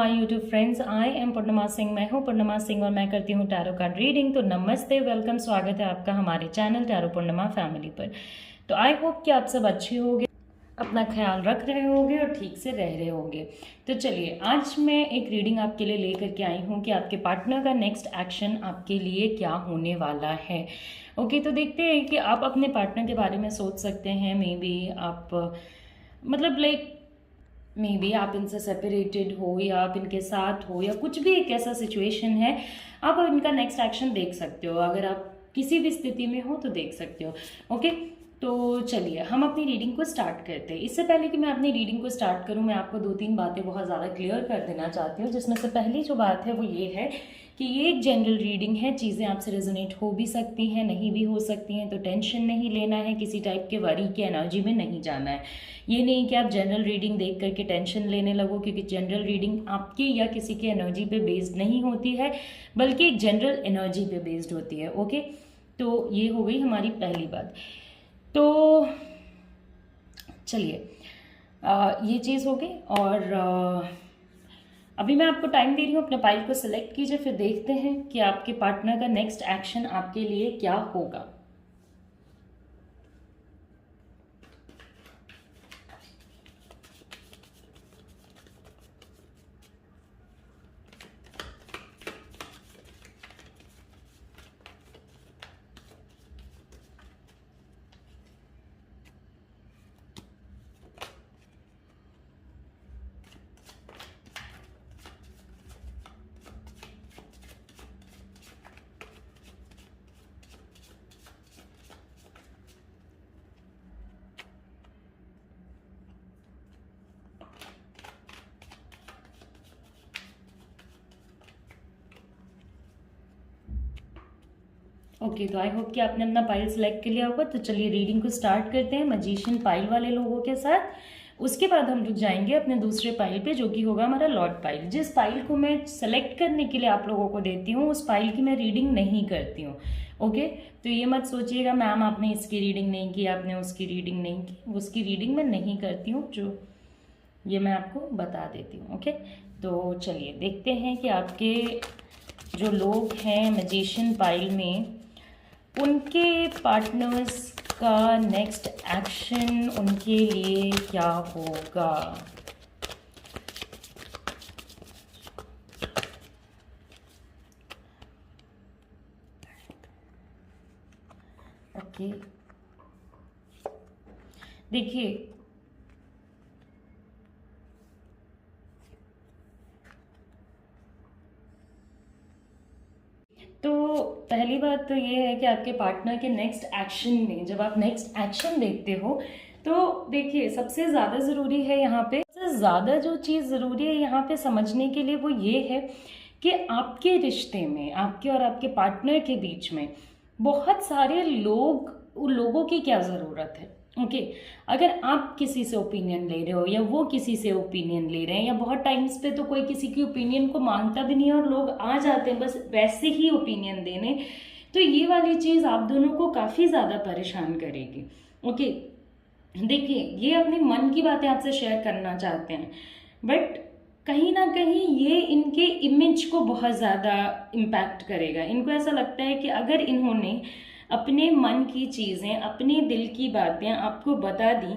My YouTube friends, I am Purnima Singh. मैं हूं पूर्णिमा सिंह और मैं करती हूं टैरो कार्ड रीडिंग। तो नमस्ते, वेलकम, स्वागत है आपका हमारे चैनल टैरो पूर्णिमा फैमिली पर। तो आई होप कि आप सब अच्छे होंगे, अपना ख्याल रख रहे होंगे और ठीक से रह रहे होंगे। तो चलिए, आज मैं एक रीडिंग आपके लिए लेकर के आई हूँ कि आपके पार्टनर का नेक्स्ट एक्शन आपके लिए क्या होने वाला है। ओके, तो देखते हैं कि आप अपने पार्टनर के बारे में सोच सकते हैं। मे बी आप मतलब मे बी आप इनसे सेपरेटेड हो या आप इनके साथ हो या कुछ भी एक ऐसा सिचुएशन है, आप इनका नेक्स्ट एक्शन देख सकते हो। अगर आप किसी भी स्थिति में हो तो देख सकते हो। ओके, तो चलिए हम अपनी रीडिंग को स्टार्ट करते हैं। इससे पहले कि मैं अपनी रीडिंग को स्टार्ट करूं, मैं आपको 2-3 बातें बहुत ज़्यादा क्लियर कर देना चाहती हूँ, जिसमें से पहली जो बात है वो ये है कि ये एक जनरल रीडिंग है। चीज़ें आपसे रेजोनेट हो भी सकती हैं, नहीं भी हो सकती हैं, तो टेंशन नहीं लेना है, किसी टाइप के वरी की एनर्जी में नहीं जाना है। ये नहीं कि आप जनरल रीडिंग देख करके टेंशन लेने लगो, क्योंकि जनरल रीडिंग आपकी या किसी की एनर्जी पे बेस्ड नहीं होती है, बल्कि एक जनरल एनर्जी पे बेस्ड होती है। ओके, तो ये हो गई हमारी पहली बात। तो चलिए, ये चीज़ हो गई। और अभी मैं आपको टाइम दे रही हूँ, अपने पाइल को सिलेक्ट कीजिए, फिर देखते हैं कि आपके पार्टनर का नेक्स्ट एक्शन आपके लिए क्या होगा। ओके, तो आई होप कि आपने अपना पाइल सेलेक्ट कर लिया होगा। तो चलिए रीडिंग को स्टार्ट करते हैं मजीशियन पाइल वाले लोगों के साथ। उसके बाद हम लोग जाएंगे अपने दूसरे पाइल पे, जो कि होगा हमारा लॉर्ड पाइल। जिस पाइल को मैं सेलेक्ट करने के लिए आप लोगों को देती हूँ, उस पाइल की मैं रीडिंग नहीं करती हूँ। ओके, तो ये मत सोचिएगा मैम आपने इसकी रीडिंग नहीं की, आपने उसकी रीडिंग नहीं की। उसकी रीडिंग मैं नहीं करती हूँ, जो ये मैं आपको बता देती हूँ। ओके, तो चलिए देखते हैं कि आपके जो लोग हैं मैजिशियन पाइल में, उनके पार्टनर्स का नेक्स्ट एक्शन उनके लिए क्या होगा। ओके, देखिए तो पहली बात तो ये है कि आपके पार्टनर के नेक्स्ट एक्शन में, जब आप नेक्स्ट एक्शन देखते हो, तो देखिए सबसे ज़्यादा ज़रूरी है यहाँ पे, सबसे ज़्यादा जो चीज़ ज़रूरी है यहाँ पे समझने के लिए वो ये है कि आपके रिश्ते में, आपके और आपके पार्टनर के बीच में बहुत सारे लोगों की क्या ज़रूरत है। ओके, अगर आप किसी से ओपिनियन ले रहे हो या वो किसी से ओपिनियन ले रहे हैं, या बहुत टाइम्स पे तो कोई किसी की ओपिनियन को मांगता भी नहीं है और लोग आ जाते हैं बस वैसे ही ओपिनियन देने, तो ये वाली चीज़ आप दोनों को काफ़ी ज़्यादा परेशान करेगी। ओके, देखिए ये अपने मन की बातें आपसे शेयर करना चाहते हैं, बट कहीं ना कहीं ये इनके इमेज को बहुत ज़्यादा इम्पैक्ट करेगा। इनको ऐसा लगता है कि अगर इन्होंने अपने मन की चीज़ें, अपने दिल की बातें आपको बता दी,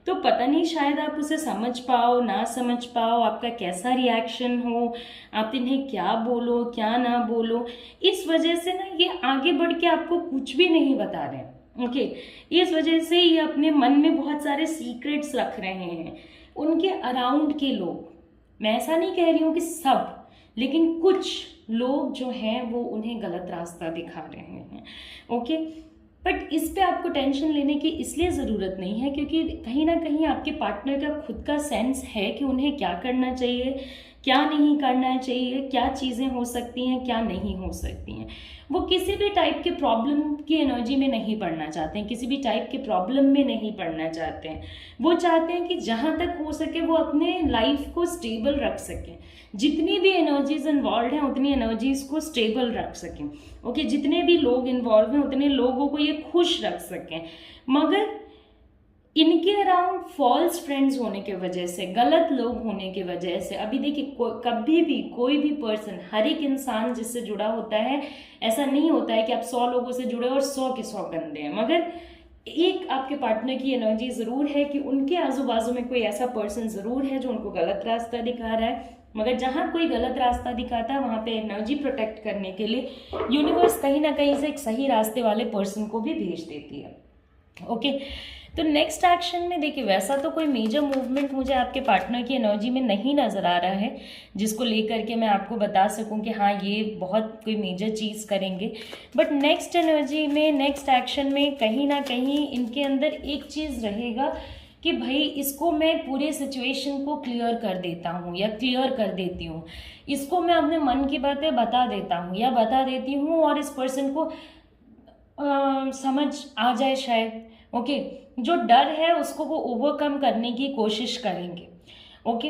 तो पता नहीं शायद आप उसे समझ पाओ ना समझ पाओ, आपका कैसा रिएक्शन हो, आप इन्हें क्या बोलो क्या ना बोलो। इस वजह से ना ये आगे बढ़ के आपको कुछ भी नहीं बता रहे। ओके, इस वजह से ये अपने मन में बहुत सारे सीक्रेट्स रख रहे हैं। उनके अराउंड के लोग, मैं ऐसा नहीं कह रही हूँ कि सब, लेकिन कुछ लोग जो हैं वो उन्हें गलत रास्ता दिखा रहे हैं। ओके, बट इस पे आपको टेंशन लेने की इसलिए ज़रूरत नहीं है, क्योंकि कहीं ना कहीं आपके पार्टनर का खुद का सेंस है कि उन्हें क्या करना चाहिए, क्या नहीं करना चाहिए, क्या चीज़ें हो सकती हैं, क्या नहीं हो सकती हैं। वो किसी भी टाइप के प्रॉब्लम की एनर्जी में नहीं पड़ना चाहते हैं, किसी भी टाइप के प्रॉब्लम में नहीं पड़ना चाहते हैं। वो चाहते हैं कि जहाँ तक हो सके वो अपने लाइफ को स्टेबल रख सकें, जितनी भी एनर्जीज इन्वॉल्व हैं उतनी एनर्जीज को स्टेबल रख सकें। ओके, जितने भी लोग इन्वॉल्व हैं उतने लोगों को ये खुश रख सकें। मगर इनके अराउंड फॉल्स फ्रेंड्स होने की वजह से, गलत लोग होने की वजह से, अभी देखिए कभी भी कोई भी पर्सन, हर एक इंसान जिससे जुड़ा होता है, ऐसा नहीं होता है कि आप 100 लोगों से जुड़े और 100 के 100 गंदे हैं, मगर एक आपके पार्टनर की एनर्जी जरूर है कि उनके आजू बाजू में कोई ऐसा पर्सन जरूर है जो उनको गलत रास्ता दिखा रहा है। मगर जहां कोई गलत रास्ता दिखाता है वहां पे एनर्जी प्रोटेक्ट करने के लिए यूनिवर्स कहीं ना कहीं से एक सही रास्ते वाले पर्सन को भी भेज देती है। ओके, तो नेक्स्ट एक्शन में देखिए वैसा तो कोई मेजर मूवमेंट मुझे आपके पार्टनर की एनर्जी में नहीं नज़र आ रहा है जिसको लेकर के मैं आपको बता सकूं कि हाँ ये बहुत कोई मेजर चीज़ करेंगे। बट नेक्स्ट एनर्जी में, नेक्स्ट एक्शन में कहीं ना कहीं इनके अंदर एक चीज़ रहेगा कि भाई इसको मैं पूरे सिचुएशन को क्लियर कर देता हूँ या क्लियर कर देती हूँ, इसको मैं अपने मन की बातें बता देता हूँ या बता देती हूँ और इस पर्सन को समझ आ जाए शायद। ओके, जो डर है उसको वो ओवरकम करने की कोशिश करेंगे। ओके,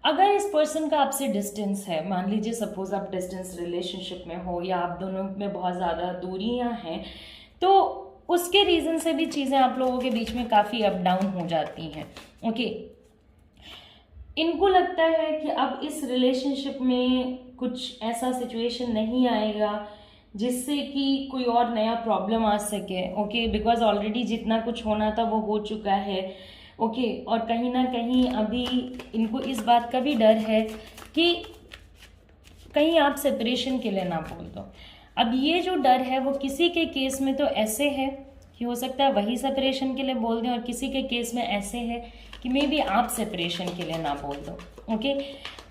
अगर इस पर्सन का आपसे डिस्टेंस है, मान लीजिए सपोज आप डिस्टेंस रिलेशनशिप में हो या आप दोनों में बहुत ज़्यादा दूरियां हैं, तो उसके रीज़न से भी चीज़ें आप लोगों के बीच में काफ़ी अप डाउन हो जाती हैं। ओके, इनको लगता है कि अब इस रिलेशनशिप में कुछ ऐसा सिचुएशन नहीं आएगा जिससे कि कोई और नया प्रॉब्लम आ सके। ओके, बिकॉज ऑलरेडी जितना कुछ होना था वो हो चुका है। ओके, और कहीं ना कहीं अभी इनको इस बात का भी डर है कि कहीं आप सेपरेशन के लिए ना बोल दो। अब ये जो डर है वो किसी के केस में तो ऐसे है कि हो सकता है वही सेपरेशन के लिए बोल दें, और किसी के केस में ऐसे है कि मे बी आप सेपरेशन के लिए ना बोल दो। ओके,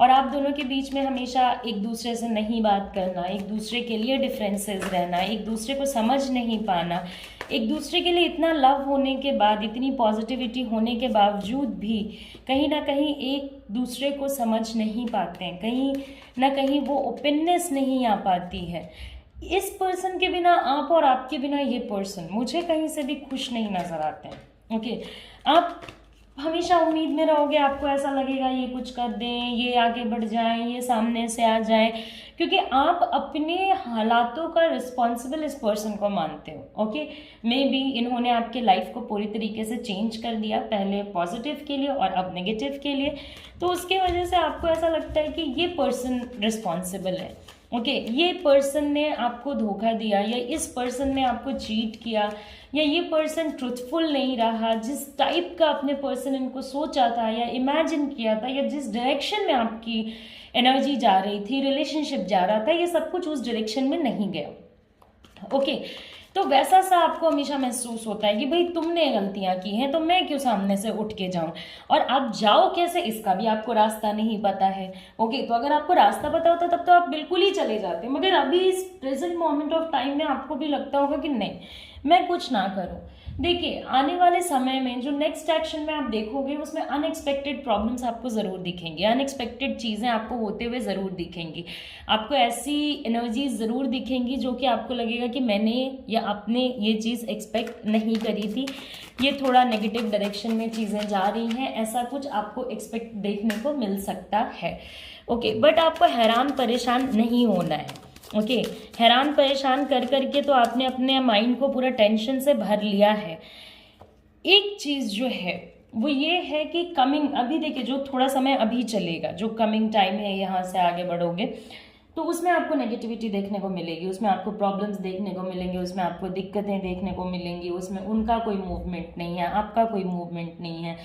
और आप दोनों के बीच में हमेशा एक दूसरे से नहीं बात करना, एक दूसरे के लिए डिफरेंसेस रहना, एक दूसरे को समझ नहीं पाना, एक दूसरे के लिए इतना लव होने के बाद, इतनी पॉजिटिविटी होने के बावजूद भी कहीं ना कहीं एक दूसरे को समझ नहीं पाते हैं, कहीं ना कहीं वो ओपननेस नहीं आ पाती है। इस पर्सन के बिना आप और आपके बिना ये पर्सन मुझे कहीं से भी खुश नहीं नजर आते हैं। ओके, आप हमेशा उम्मीद में रहोगे, आपको ऐसा लगेगा ये कुछ कर दें, ये आगे बढ़ जाएं, ये सामने से आ जाएं, क्योंकि आप अपने हालातों का रिस्पॉन्सिबल इस पर्सन को मानते हो। ओके, मे बी इन्होंने आपके लाइफ को पूरी तरीके से चेंज कर दिया, पहले पॉजिटिव के लिए और अब नेगेटिव के लिए, तो उसके वजह से आपको ऐसा लगता है कि ये पर्सन रिस्पॉन्सिबल है। ओके, ये पर्सन ने आपको धोखा दिया या इस पर्सन ने आपको चीट किया या ये पर्सन ट्रुथफुल नहीं रहा, जिस टाइप का अपने पर्सन इनको सोचा था या इमेजिन किया था या जिस डायरेक्शन में आपकी एनर्जी जा रही थी, रिलेशनशिप जा रहा था, ये सब कुछ उस डायरेक्शन में नहीं गया। ओके, तो वैसा सा आपको हमेशा महसूस होता है कि भाई तुमने गलतियां की हैं तो मैं क्यों सामने से उठ के जाऊं, और आप जाओ कैसे इसका भी आपको रास्ता नहीं पता है। ओके, तो अगर आपको रास्ता पता होता तब तो आप बिल्कुल ही चले जाते, मगर अभी इस प्रेजेंट मोमेंट ऑफ टाइम में आपको भी लगता होगा कि नहीं मैं कुछ ना करूं। देखिए, आने वाले समय में जो नेक्स्ट एक्शन में आप देखोगे उसमें अनएक्सपेक्टेड प्रॉब्लम्स आपको ज़रूर दिखेंगी, अनएक्सपेक्टेड चीज़ें आपको होते हुए ज़रूर दिखेंगी, आपको ऐसी एनर्जीज ज़रूर दिखेंगी जो कि आपको लगेगा कि मैंने या आपने ये चीज़ एक्सपेक्ट नहीं करी थी, ये थोड़ा नेगेटिव डायरेक्शन में चीज़ें जा रही हैं, ऐसा कुछ आपको एक्सपेक्ट देखने को मिल सकता है। ओके, बट आपको हैरान परेशान नहीं होना है। ओके, हैरान परेशान कर करके तो आपने अपने माइंड को पूरा टेंशन से भर लिया है। एक चीज़ जो है वो ये है कि कमिंग, अभी देखिए जो थोड़ा समय अभी चलेगा, जो कमिंग टाइम है, यहाँ से आगे बढ़ोगे तो उसमें आपको नेगेटिविटी देखने को मिलेगी, उसमें आपको प्रॉब्लम्स देखने को मिलेंगे, उसमें आपको दिक्कतें देखने को मिलेंगी, उसमें उनका कोई मूवमेंट नहीं है, आपका कोई मूवमेंट नहीं है।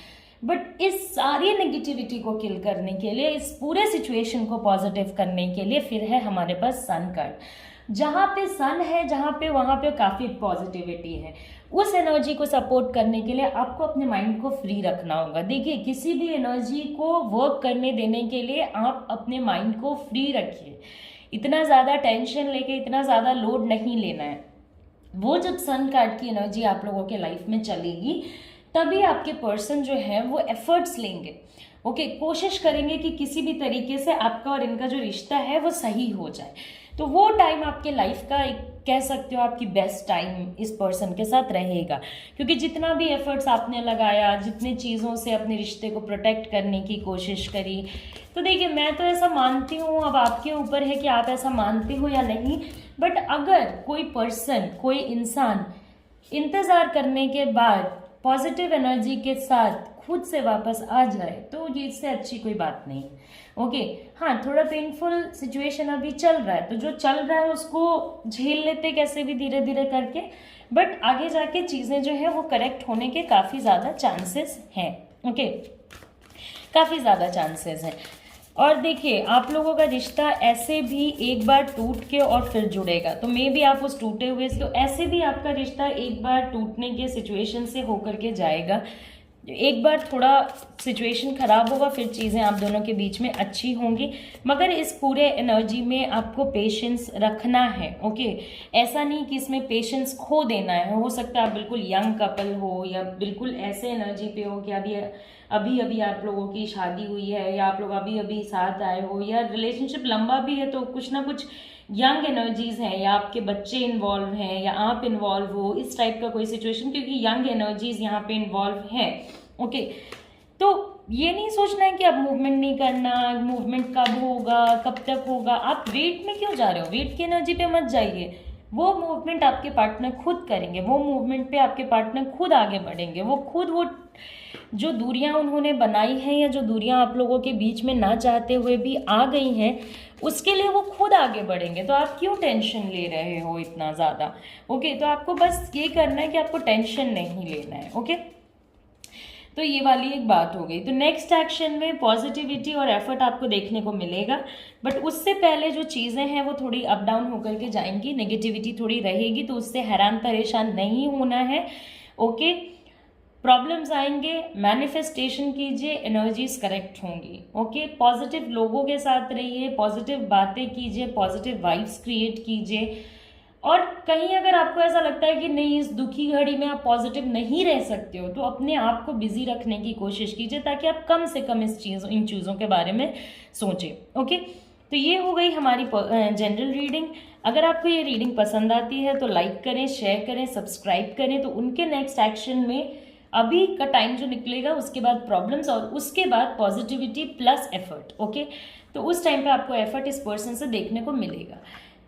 बट इस सारी नेगेटिविटी को किल करने के लिए, इस पूरे सिचुएशन को पॉजिटिव करने के लिए फिर है हमारे पास सन कार्ड। जहाँ पे सन है, जहाँ पे वहाँ पे काफ़ी पॉजिटिविटी है। उस एनर्जी को सपोर्ट करने के लिए आपको अपने माइंड को फ्री रखना होगा। देखिए, किसी भी एनर्जी को वर्क करने देने के लिए आप अपने माइंड को फ्री रखिए, इतना ज़्यादा टेंशन लेके इतना ज़्यादा लोड नहीं लेना है। वो जब सन कार्ड की एनर्जी आप लोगों के लाइफ में चलेगी तभी आपके पर्सन जो है वो एफर्ट्स लेंगे। ओके, कोशिश करेंगे कि किसी भी तरीके से आपका और इनका जो रिश्ता है वो सही हो जाए। तो वो टाइम आपके लाइफ का एक कह सकते हो आपकी बेस्ट टाइम इस पर्सन के साथ रहेगा, क्योंकि जितना भी एफर्ट्स आपने लगाया, जितने चीज़ों से अपने रिश्ते को प्रोटेक्ट करने की कोशिश करी, तो देखिए मैं तो ऐसा मानती हूँ, अब आपके ऊपर है कि आप ऐसा मानते हो या नहीं, बट अगर कोई पर्सन, कोई इंसान इंतज़ार करने के बाद पॉजिटिव एनर्जी के साथ खुद से वापस आ जाए तो ये इससे अच्छी कोई बात नहीं। ओके हाँ, थोड़ा पेनफुल सिचुएशन अभी चल रहा है, तो जो चल रहा है उसको झेल लेते कैसे भी धीरे धीरे करके, बट आगे जाके चीज़ें जो है वो करेक्ट होने के काफ़ी ज़्यादा चांसेस हैं। ओके काफ़ी ज़्यादा चांसेस हैं। और देखिए आप लोगों का रिश्ता ऐसे भी एक बार टूट के और फिर जुड़ेगा, तो मे भी आप उस टूटे हुए से, तो ऐसे भी आपका रिश्ता एक बार टूटने के सिचुएशन से होकर के जाएगा। एक बार थोड़ा सिचुएशन ख़राब होगा, फिर चीज़ें आप दोनों के बीच में अच्छी होंगी, मगर इस पूरे एनर्जी में आपको पेशेंस रखना है। ओके ऐसा नहीं कि इसमें पेशेंस खो देना है। हो सकता है आप बिल्कुल यंग कपल हो या बिल्कुल ऐसे एनर्जी पे हो कि अभी अभी आप लोगों की शादी हुई है या आप लोग अभी अभी साथ आए हो, या रिलेशनशिप लंबा भी है तो कुछ ना कुछ यंग एनर्जीज हैं, या आपके बच्चे इन्वॉल्व हैं या आप इन्वॉल्व हो, इस टाइप का कोई सिचुएशन, क्योंकि यंग एनर्जीज यहाँ पे इन्वॉल्व हैं। ओके तो ये नहीं सोचना है कि अब मूवमेंट नहीं करना, मूवमेंट कब होगा, कब तक होगा। आप वेट में क्यों जा रहे हो? वेट की एनर्जी पे मत जाइए। वो मूवमेंट आपके पार्टनर खुद करेंगे, वो मूवमेंट पे आपके पार्टनर खुद आगे बढ़ेंगे। वो खुद वो जो दूरियां उन्होंने बनाई हैं या जो दूरियां आप लोगों के बीच में ना चाहते हुए भी आ गई हैं, उसके लिए वो खुद आगे बढ़ेंगे। तो आप क्यों टेंशन ले रहे हो इतना ज़्यादा? ओके तो आपको बस ये करना है कि आपको टेंशन नहीं लेना है। ओके तो ये वाली एक बात हो गई। तो नेक्स्ट एक्शन में पॉजिटिविटी और एफर्ट आपको देखने को मिलेगा, बट उससे पहले जो चीज़ें हैं वो थोड़ी अप डाउन होकर के जाएंगी, नेगेटिविटी थोड़ी रहेगी, तो उससे हैरान परेशान नहीं होना है। ओके प्रॉब्लम्स आएंगे, मैनिफेस्टेशन कीजिए, एनर्जीज करेक्ट होंगी। ओके पॉजिटिव लोगों के साथ रहिए, पॉजिटिव बातें कीजिए, पॉजिटिव वाइब्स क्रिएट कीजिए। और कहीं अगर आपको ऐसा लगता है कि नहीं इस दुखी घड़ी में आप पॉजिटिव नहीं रह सकते हो, तो अपने आप को बिजी रखने की कोशिश कीजिए ताकि आप कम से कम इन चीज़ों के बारे में सोचें। ओके तो ये हो गई हमारी जनरल रीडिंग। अगर आपको ये रीडिंग पसंद आती है तो लाइक करें, शेयर करें, सब्सक्राइब करें। तो उनके नेक्स्ट एक्शन में अभी का टाइम जो निकलेगा उसके बाद प्रॉब्लम्स और उसके बाद पॉजिटिविटी प्लस एफर्ट। ओके तो उस टाइम पे आपको एफर्ट इस पर्सन से देखने को मिलेगा।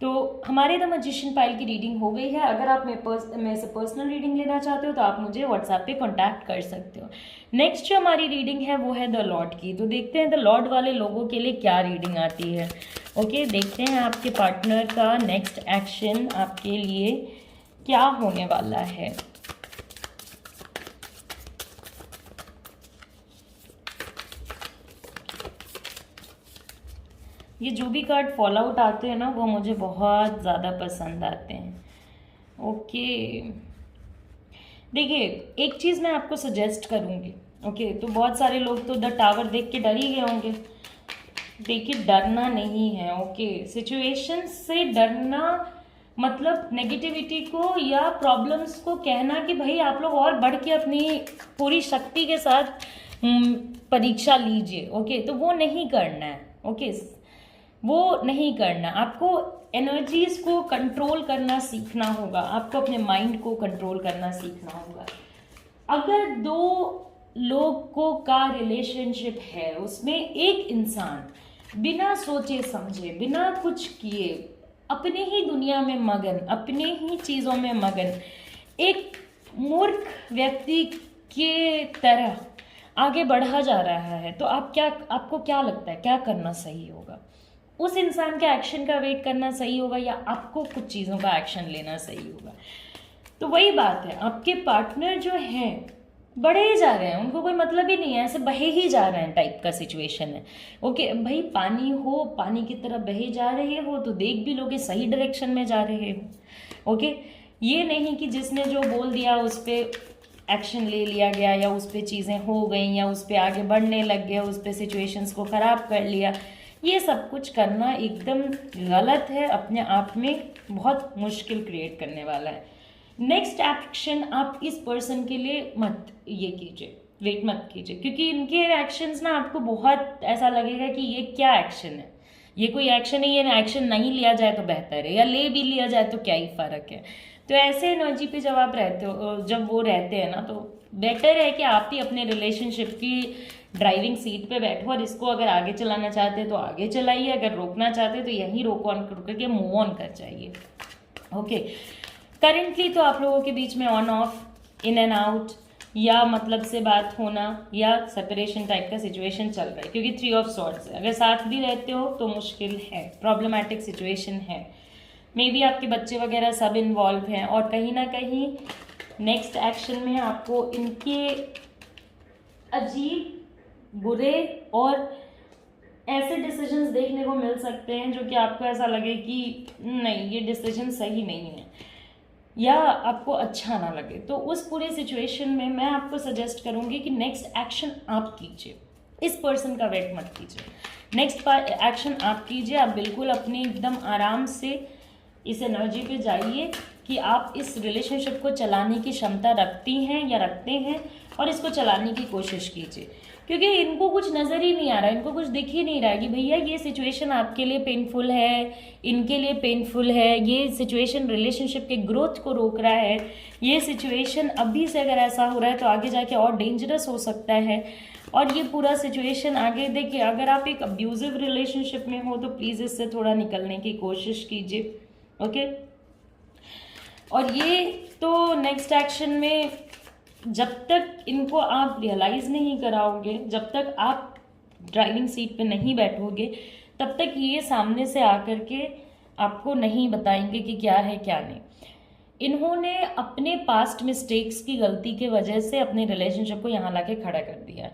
तो हमारे द मैजिशियन पाइल की रीडिंग हो गई है। अगर आप मेरे से पर्सनल रीडिंग लेना चाहते हो तो आप मुझे व्हाट्सएप पे कांटेक्ट कर सकते हो। नेक्स्ट जो हमारी रीडिंग है वो है द लॉर्ड की। तो देखते हैं द लॉर्ड वाले लोगों के लिए क्या रीडिंग आती है। ओके देखते हैं आपके पार्टनर का नेक्स्ट एक्शन आपके लिए क्या होने वाला है। ये जो भी कार्ड फॉल आउट आते हैं ना वो मुझे बहुत ज़्यादा पसंद आते हैं। ओके देखिए एक चीज़ मैं आपको सजेस्ट करूँगी। ओके तो बहुत सारे लोग तो द टावर देख के डर ही गए होंगे। देखिए डरना नहीं है। ओके सिचुएशन से डरना मतलब नेगेटिविटी को या प्रॉब्लम्स को कहना कि भाई आप लोग और बढ़ के अपनी पूरी शक्ति के साथ परीक्षा लीजिए। ओके तो वो नहीं करना है। ओके वो नहीं करना। आपको एनर्जीज को कंट्रोल करना सीखना होगा, आपको अपने माइंड को कंट्रोल करना सीखना होगा। अगर दो लोगों का रिलेशनशिप है उसमें एक इंसान बिना सोचे समझे बिना कुछ किए अपने ही दुनिया में मगन, अपने ही चीज़ों में मगन एक मूर्ख व्यक्ति के तरह आगे बढ़ा जा रहा है, तो आपको क्या लगता है क्या करना सही होगा? उस इंसान के एक्शन का वेट करना सही होगा या आपको कुछ चीज़ों का एक्शन लेना सही होगा? तो वही बात है, आपके पार्टनर जो हैं बढ़े ही जा रहे हैं, उनको कोई मतलब ही नहीं है, ऐसे बहे ही जा रहे हैं टाइप का सिचुएशन है। ओके भाई पानी की तरह बहे जा रहे हो तो देख भी लोगे सही डायरेक्शन में जा रहे हो। ओके ये नहीं कि जिसने जो बोल दिया उस पर एक्शन ले लिया गया या उस पर चीज़ें हो गई या उस पर आगे बढ़ने लग गया, उस पर सिचुएशंस को ख़राब कर लिया। ये सब कुछ करना एकदम गलत है, अपने आप में बहुत मुश्किल क्रिएट करने वाला है। नेक्स्ट एक्शन आप इस पर्सन के लिए मत ये कीजिए, वेट मत कीजिए, क्योंकि इनके एक्शंस ना आपको बहुत ऐसा लगेगा कि ये क्या एक्शन है, ये कोई एक्शन है, ये एक्शन नहीं लिया जाए तो बेहतर है, या ले भी लिया जाए तो क्या ही फ़र्क है। तो ऐसे एनर्जी पे जब आप रहते हो, जब वो रहते हैं ना, तो बेटर है कि आप ही अपने रिलेशनशिप की ड्राइविंग सीट पे बैठो और इसको अगर आगे चलाना चाहते हैं तो आगे चलाइए, अगर रोकना चाहते हैं तो यहीं रोक ऑन करके मूव ऑन कर जाइए। ओके करेंटली तो आप लोगों के बीच में on off in and out या मतलब से बात होना या सेपरेशन टाइप का सिचुएशन चल रहा है, क्योंकि 3 ऑफ सॉर्ड्स है। अगर साथ भी रहते हो तो मुश्किल है, प्रॉब्लमैटिक सिचुएशन है, मे बी आपके बच्चे वगैरह सब इन्वॉल्व हैं, और कहीं ना कहीं नेक्स्ट एक्शन में आपको इनके अजीब बुरे और ऐसे डिसीजंस देखने को मिल सकते हैं जो कि आपको ऐसा लगे कि नहीं ये डिसीजन सही नहीं है, या आपको अच्छा ना लगे। तो उस पूरे सिचुएशन में मैं आपको सजेस्ट करूंगी कि नेक्स्ट एक्शन आप कीजिए, इस पर्सन का वेट मत कीजिए, नेक्स्ट एक्शन आप कीजिए। आप बिल्कुल अपने एकदम आराम से इस एनर्जी पे जाइए कि आप इस रिलेशनशिप को चलाने की क्षमता रखती हैं या रखते हैं, और इसको चलाने की कोशिश कीजिए, क्योंकि इनको कुछ नज़र ही नहीं आ रहा है, इनको कुछ दिख ही नहीं रहा है कि भैया ये सिचुएशन आपके लिए पेनफुल है, इनके लिए पेनफुल है, ये सिचुएशन रिलेशनशिप के ग्रोथ को रोक रहा है, ये सिचुएशन अभी से अगर ऐसा हो रहा है तो आगे जाके और डेंजरस हो सकता है। और ये पूरा सिचुएशन आगे देखिए, अगर आप एक अब्यूजिव रिलेशनशिप में हो तो प्लीज़ इससे थोड़ा निकलने की कोशिश कीजिए, ओके। और ये तो नेक्स्ट एक्शन में जब तक इनको आप रियलाइज़ नहीं कराओगे, जब तक आप ड्राइविंग सीट पे नहीं बैठोगे, तब तक ये सामने से आकर के आपको नहीं बताएंगे कि क्या है क्या नहीं। इन्होंने अपने पास्ट मिस्टेक्स की गलती की वजह से अपने रिलेशनशिप को यहाँ लाके खड़ा कर दिया।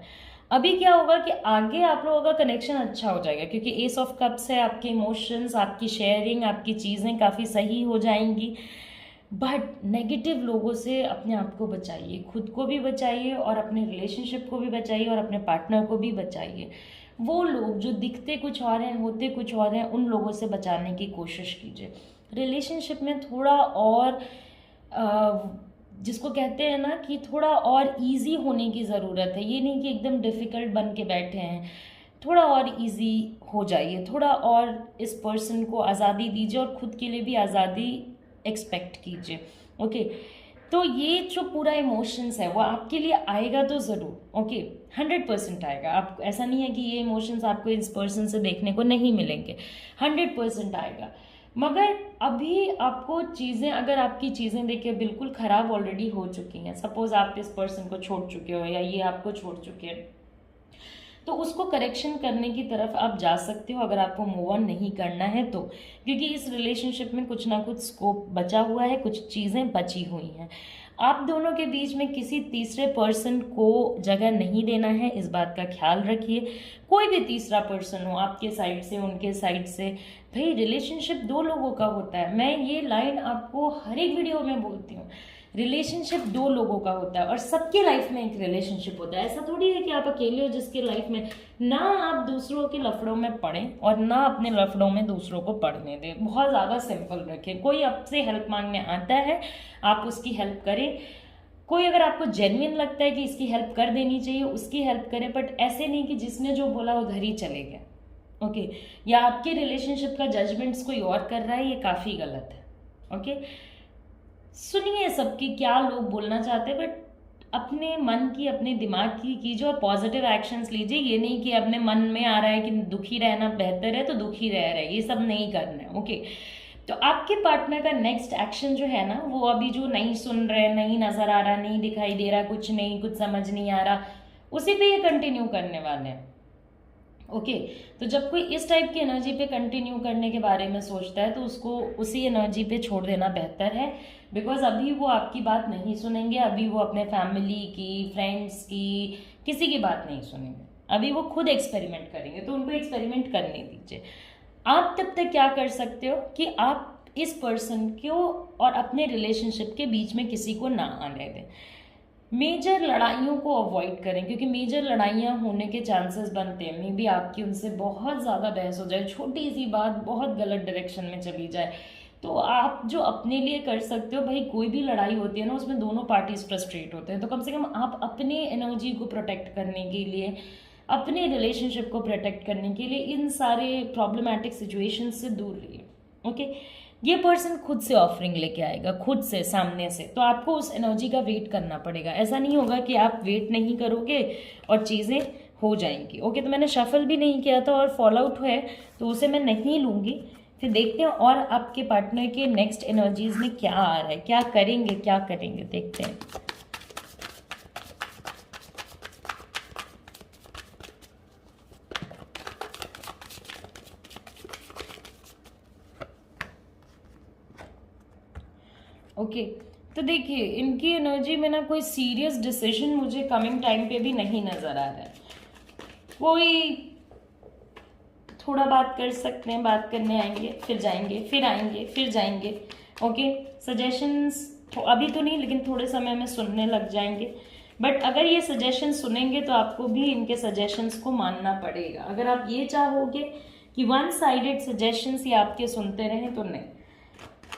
अभी क्या होगा कि आगे आप लोगों का कनेक्शन अच्छा हो जाएगा, क्योंकि एस ऑफ कप्स है, आपके इमोशंस, आपकी शेयरिंग, आपकी चीज़ें काफ़ी सही हो जाएंगी। बट नेगेटिव लोगों से अपने आप को बचाइए, खुद को भी बचाइए और अपने रिलेशनशिप को भी बचाइए और अपने पार्टनर को भी बचाइए। वो लोग जो दिखते कुछ और हैं, होते कुछ और हैं, उन लोगों से बचाने की कोशिश कीजिए। रिलेशनशिप में थोड़ा और जिसको कहते हैं ना कि थोड़ा और इजी होने की ज़रूरत है। ये नहीं कि एकदम डिफ़िकल्ट बन के बैठे हैं, थोड़ा और इजी हो जाइए, थोड़ा और इस पर्सन को आज़ादी दीजिए और ख़ुद के लिए भी आज़ादी एक्सपेक्ट कीजिए, ओके। तो ये जो पूरा इमोशंस है वो आपके लिए आएगा तो ज़रूर, ओके, 100% आएगा। आप ऐसा नहीं है कि ये इमोशंस आपको इस पर्सन से देखने को नहीं मिलेंगे, 100% आएगा। मगर अभी आपको चीज़ें, अगर आपकी चीज़ें देखिए बिल्कुल ख़राब ऑलरेडी हो चुकी हैं, सपोज़ आप इस पर्सन को छोड़ चुके हो या ये आपको छोड़ चुके हैं, तो उसको करेक्शन करने की तरफ आप जा सकते हो अगर आपको मूव ऑन नहीं करना है तो, क्योंकि इस रिलेशनशिप में कुछ ना कुछ स्कोप बचा हुआ है, कुछ चीज़ें बची हुई हैं। आप दोनों के बीच में किसी तीसरे पर्सन को जगह नहीं देना है, इस बात का ख्याल रखिए। कोई भी तीसरा पर्सन हो, आपके साइड से, उनके साइड से, भाई रिलेशनशिप 2 लोगों का होता है। मैं ये लाइन आपको हर एक वीडियो में बोलती हूँ, रिलेशनशिप 2 लोगों का होता है और सबके लाइफ में एक रिलेशनशिप होता है। ऐसा थोड़ी है कि आप अकेले हो जिसके लाइफ में ना आप दूसरों के लफड़ों में पड़ें और ना अपने लफड़ों में दूसरों को पढ़ने दें। बहुत ज़्यादा सिंपल रखें। कोई आपसे हेल्प मांगने आता है, आप उसकी हेल्प करें। कोई अगर आपको जेन्युइन लगता है कि इसकी हेल्प कर देनी चाहिए, उसकी हेल्प करें, बट ऐसे नहीं कि जिसने जो बोला उधर ही चले गए, ओके। या आपके रिलेशनशिप का जजमेंट्स कोई और कर रहा है, ये काफ़ी गलत है, ओके। सुनिए सबकी क्या लोग बोलना चाहते हैं, बट अपने मन की, अपने दिमाग की कीजिए और पॉजिटिव एक्शंस लीजिए। ये नहीं कि अपने मन में आ रहा है कि दुखी रहना बेहतर है तो दुखी रह रहे, ये सब नहीं करना है, ओके। तो आपके पार्टनर का नेक्स्ट एक्शन जो है ना, वो अभी जो नहीं सुन रहे, नहीं नज़र आ रहा, नहीं दिखाई दे रहा, कुछ नहीं, कुछ समझ नहीं आ रहा, उसी पे ये कंटिन्यू करने वाले हैं, ओके। तो जब कोई इस टाइप की एनर्जी पे कंटिन्यू करने के बारे में सोचता है तो उसको उसी एनर्जी पे छोड़ देना बेहतर है, बिकॉज अभी वो आपकी बात नहीं सुनेंगे, अभी वो अपने फैमिली की, फ्रेंड्स की, किसी की बात नहीं सुनेंगे, अभी वो खुद एक्सपेरिमेंट करेंगे। तो उनको एक्सपेरिमेंट करने दीजिए। आप तब तक क्या कर सकते हो कि आप इस पर्सन को और अपने रिलेशनशिप के बीच में किसी को ना आने दें। मेजर लड़ाइयों को अवॉइड करें, क्योंकि मेजर लड़ाइयाँ होने के चांसेस बनते हैं। मे बी आपकी उनसे बहुत ज़्यादा बहस हो जाए, छोटी सी बात बहुत गलत डायरेक्शन में चली जाए। तो आप जो अपने लिए कर सकते हो, भाई कोई भी लड़ाई होती है ना, उसमें दोनों पार्टीज फ्रस्ट्रेट होते हैं, तो कम से कम आप अपने एनर्जी को प्रोटेक्ट करने के लिए, अपने रिलेशनशिप को प्रोटेक्ट करने के लिए इन सारे प्रॉब्लमैटिक सिचुएशन से दूर रहिए, ओके। ये पर्सन खुद से ऑफरिंग लेके आएगा, खुद से, सामने से, तो आपको उस एनर्जी का वेट करना पड़ेगा। ऐसा नहीं होगा कि आप वेट नहीं करोगे और चीज़ें हो जाएंगी, ओके। तो मैंने शफल भी नहीं किया था और फॉल आउट है तो उसे मैं नहीं लूँगी। फिर देखते हैं और आपके पार्टनर के नेक्स्ट एनर्जीज में क्या आ रहा है, क्या करेंगे, क्या करेंगे, देखते हैं। ओके, तो देखिए इनकी एनर्जी में ना कोई सीरियस डिसीजन मुझे कमिंग टाइम पे भी नहीं नज़र आ रहा है। कोई थोड़ा बात कर सकते हैं, बात करने आएंगे फिर जाएंगे, फिर आएंगे फिर जाएंगे। ओके, सजेशंस अभी तो नहीं, लेकिन थोड़े समय में सुनने लग जाएंगे। बट अगर ये सजेशन सुनेंगे तो आपको भी इनके सजेशंस को मानना पड़ेगा। अगर आप ये चाहोगे कि वन साइडेड सजेशंस ये आपके सुनते रहें तो नहीं।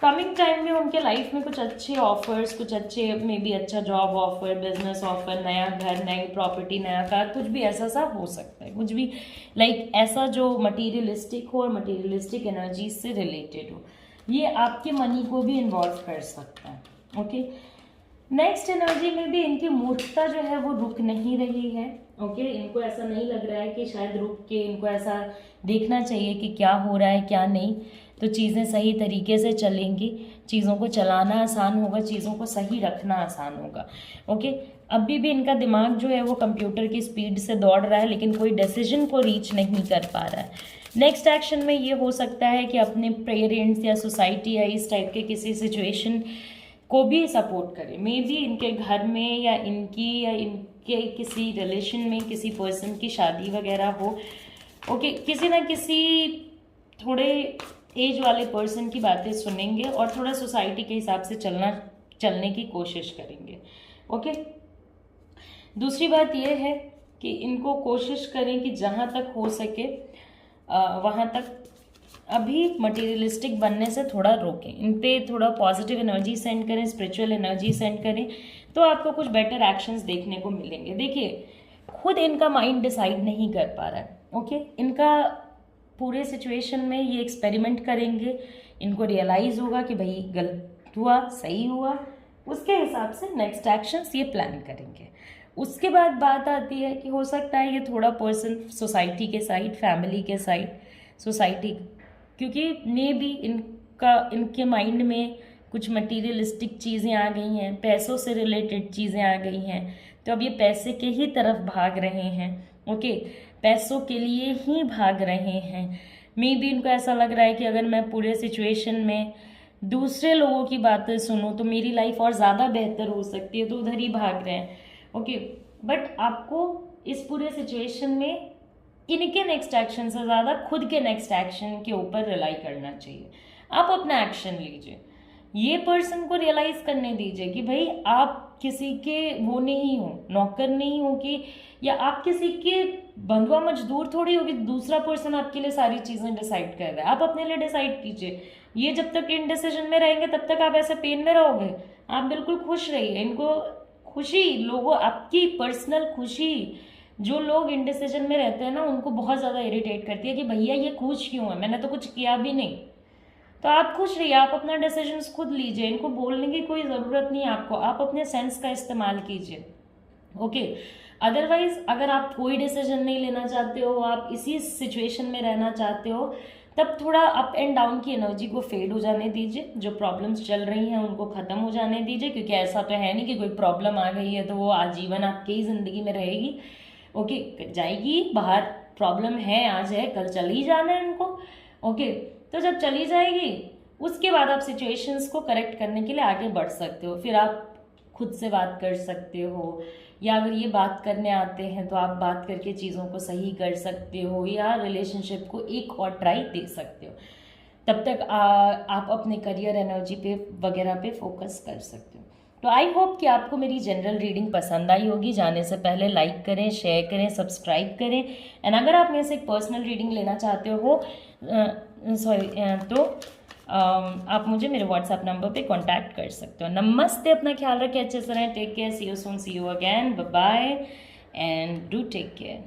कमिंग टाइम में उनके लाइफ में कुछ अच्छे ऑफर्स, कुछ अच्छे मे बी अच्छा जॉब ऑफर, बिजनेस ऑफर, नया घर, नई प्रॉपर्टी, नया कार, कुछ भी ऐसा सा हो सकता है। कुछ भी लाइक ऐसा जो मटीरियलिस्टिक हो और मटीरियलिस्टिक एनर्जी से रिलेटेड हो, ये आपके मनी को भी इन्वॉल्व कर सकता है। ओके, नेक्स्ट एनर्जी में भी इनकी मूर्खता जो है वो रुक नहीं रही है। ओके, इनको ऐसा नहीं लग रहा है कि शायद रुक के इनको ऐसा देखना चाहिए कि क्या हो रहा है क्या नहीं, तो चीज़ें सही तरीके से चलेंगी, चीज़ों को चलाना आसान होगा, चीज़ों को सही रखना आसान होगा। ओके, अभी भी इनका दिमाग जो है वो कंप्यूटर की स्पीड से दौड़ रहा है, लेकिन कोई डिसीजन को रीच नहीं कर पा रहा है। नेक्स्ट एक्शन में ये हो सकता है कि अपने पेरेंट्स या सोसाइटी या इस टाइप के किसी सिचुएशन को भी सपोर्ट करें। मे बी इनके घर में या इनके किसी रिलेशन में किसी पर्सन की शादी वगैरह हो। ओके, किसी ना किसी थोड़े एज वाले पर्सन की बातें सुनेंगे और थोड़ा सोसाइटी के हिसाब से चलने की कोशिश करेंगे। ओके, दूसरी बात यह है कि इनको कोशिश करें कि जहाँ तक हो सके वहाँ तक अभी मटेरियलिस्टिक बनने से थोड़ा रोकें, इन पे थोड़ा पॉजिटिव एनर्जी सेंड करें, स्पिरिचुअल एनर्जी सेंड करें, तो आपको कुछ बेटर एक्शंस देखने को मिलेंगे। देखिए खुद इनका माइंड डिसाइड नहीं कर पा रहा है। ओके, इनका पूरे सिचुएशन में ये एक्सपेरिमेंट करेंगे, इनको रियलाइज़ होगा कि भाई गलत हुआ सही हुआ, उसके हिसाब से नेक्स्ट एक्शंस ये प्लान करेंगे। उसके बाद बात आती है कि हो सकता है ये थोड़ा पर्सन सोसाइटी के साइड, फैमिली के साइड, सोसाइटी, क्योंकि मे बी इनके माइंड में कुछ मटीरियलिस्टिक चीज़ें आ गई हैं, पैसों से रिलेटेड चीज़ें आ गई हैं, तो अब ये पैसे के ही तरफ भाग रहे हैं। ओके, पैसों के लिए ही भाग रहे हैं। मे बी इनको ऐसा लग रहा है कि अगर मैं पूरे सिचुएशन में दूसरे लोगों की बातें सुनूं तो मेरी लाइफ और ज़्यादा बेहतर हो सकती है, तो उधर ही भाग रहे हैं। ओके, बट आपको इस पूरे सिचुएशन में इनके नेक्स्ट एक्शन से ज़्यादा खुद के नेक्स्ट एक्शन के ऊपर रिलाई करना चाहिए। आप अपना एक्शन लीजिए, ये पर्सन को रियलाइज़ करने दीजिए कि भाई आप किसी के वो नहीं हो, नौकर नहीं हो, कि या आप किसी के बंधुआ मजदूर थोड़ी हो कि दूसरा पर्सन आपके लिए सारी चीज़ें डिसाइड कर रहा है। आप अपने लिए डिसाइड कीजिए। ये जब तक इनडिसीजन में रहेंगे तब तक आप ऐसे पेन में रहोगे। आप बिल्कुल खुश रहिए। इनको खुशी, लोगों आपकी पर्सनल खुशी, जो लोग इनडिसीजन में रहते हैं ना, उनको बहुत ज़्यादा इरिटेट करती है कि भैया ये खुश क्यों है, मैंने तो कुछ किया भी नहीं। तो आप खुश रहिए, आप अपना डिसीजंस खुद लीजिए, इनको बोलने की कोई ज़रूरत नहीं है आपको, आप अपने सेंस का इस्तेमाल कीजिए। ओके, अदरवाइज अगर आप कोई डिसीजन नहीं लेना चाहते हो, आप इसी सिचुएशन में रहना चाहते हो, तब थोड़ा अप एंड डाउन की एनर्जी को फेड हो जाने दीजिए। जो प्रॉब्लम्स चल रही हैं उनको ख़त्म हो जाने दीजिए, क्योंकि ऐसा तो है नहीं कि कोई प्रॉब्लम आ गई है तो वो आजीवन आपके ही ज़िंदगी में रहेगी। ओके, जाएगी बाहर, प्रॉब्लम है आज है कल चली जाना है इनको। ओके, तो जब चली जाएगी उसके बाद आप सिचुएशंस को करेक्ट करने के लिए आगे बढ़ सकते हो। फिर आप खुद से बात कर सकते हो, या अगर ये बात करने आते हैं तो आप बात करके चीज़ों को सही कर सकते हो, या रिलेशनशिप को एक और ट्राई दे सकते हो। तब तक आप अपने करियर एनर्जी पे वगैरह पे फोकस कर सकते हो। तो आई होप कि आपको मेरी जनरल रीडिंग पसंद आई होगी। जाने से पहले लाइक करें, शेयर करें, सब्सक्राइब करें। एंड अगर आप मेरे से एक पर्सनल रीडिंग लेना चाहते हो तो आप मुझे मेरे व्हाट्सएप नंबर पे कांटेक्ट कर सकते हो। नमस्ते, अपना ख्याल रखें, अच्छे से रहें, take care, see you soon, see you again, bye bye and do take care.